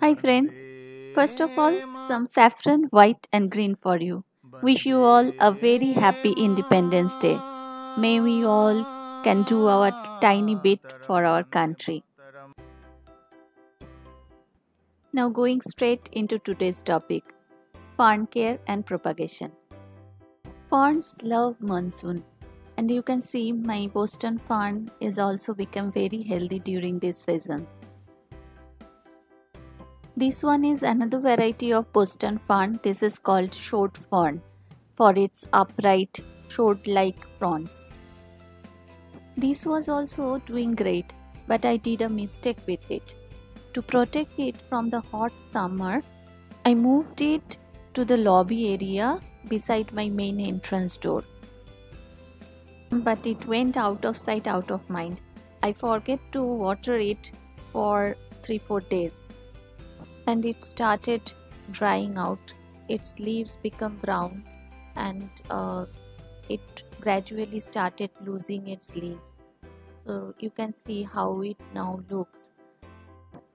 Hi friends, first of all, some saffron, white and green for you. Wish you all a very happy Independence Day. May we all can do our tiny bit for our country. Now going straight into today's topic, fern care and propagation. Ferns love monsoon and you can see my Boston fern is also become very healthy during this season. This one is another variety of Boston fern. This is called short fern for its upright, short-like fronds. This was also doing great, but I did a mistake with it. To protect it from the hot summer, I moved it to the lobby area beside my main entrance door. But it went out of sight, out of mind. I forget to water it for 3-4 days. And it started drying out. Its leaves become brown and it gradually started losing its leaves. So you can see how it now looks.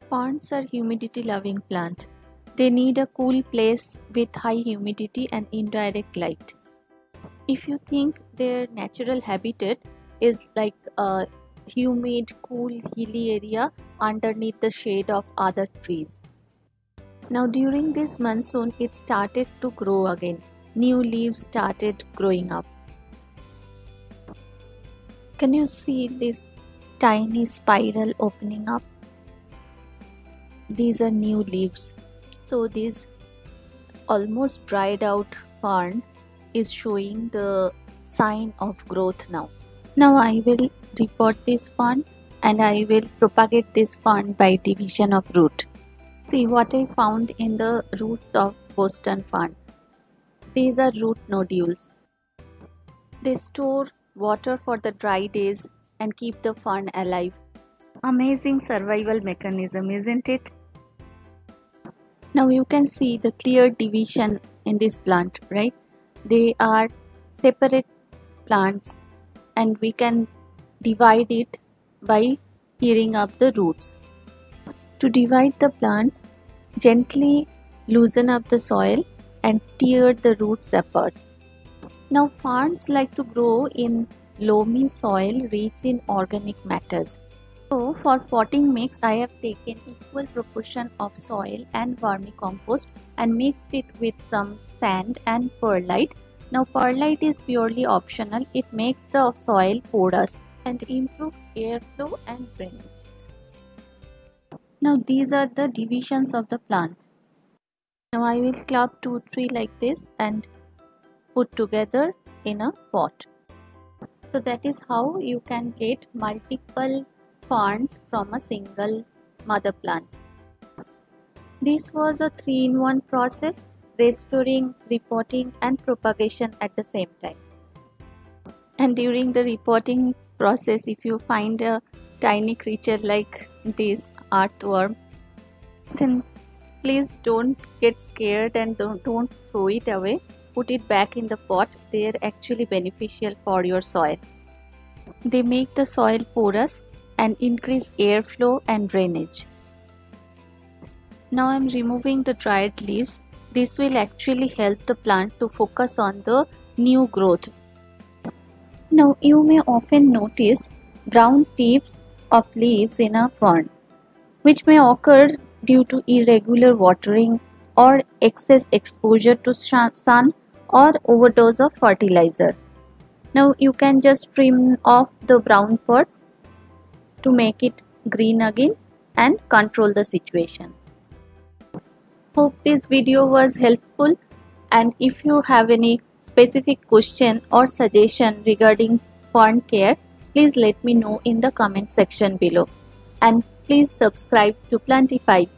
Ferns are humidity loving plant. They need a cool place with high humidity and indirect light. If you think their natural habitat is like a humid, cool, hilly area underneath the shade of other trees. Now during this monsoon it started to grow again. New leaves started growing up. Can you see this tiny spiral opening up? These are new leaves. So this almost dried out fern is showing the sign of growth now. Now I will repot this fern and I will propagate this fern by division of root. See what I found in the roots of Boston fern. These are root nodules. They store water for the dry days and keep the fern alive. Amazing survival mechanism, isn't it? Now you can see the clear division in this plant, right? They are separate plants and we can divide it by tearing up the roots. To divide the plants, gently loosen up the soil and tear the roots apart. Now ferns like to grow in loamy soil rich in organic matters. So for potting mix, I have taken equal proportion of soil and vermicompost and mixed it with some sand and perlite. Now perlite is purely optional. It makes the soil porous and improves airflow and drainage. Now these are the divisions of the plant. Now I will club 2-3 like this and put together in a pot. So that is how you can get multiple ferns from a single mother plant. This was a 3-in-1 process, restoring, repotting and propagation at the same time. And during the repotting process, if you find a tiny creature like this earthworm, then please don't get scared and don't throw it away. Put it back in the pot. They are actually beneficial for your soil. They make the soil porous and increase airflow and drainage. Now I am removing the dried leaves. This will actually help the plant to focus on the new growth. Now you may often notice brown tips of leaves in a fern, which may occur due to irregular watering or excess exposure to sun or overdose of fertilizer. Now you can just trim off the brown parts to make it green again and control the situation. Hope this video was helpful, and if you have any specific question or suggestion regarding fern care, please let me know in the comment section below, and please subscribe to Plantify.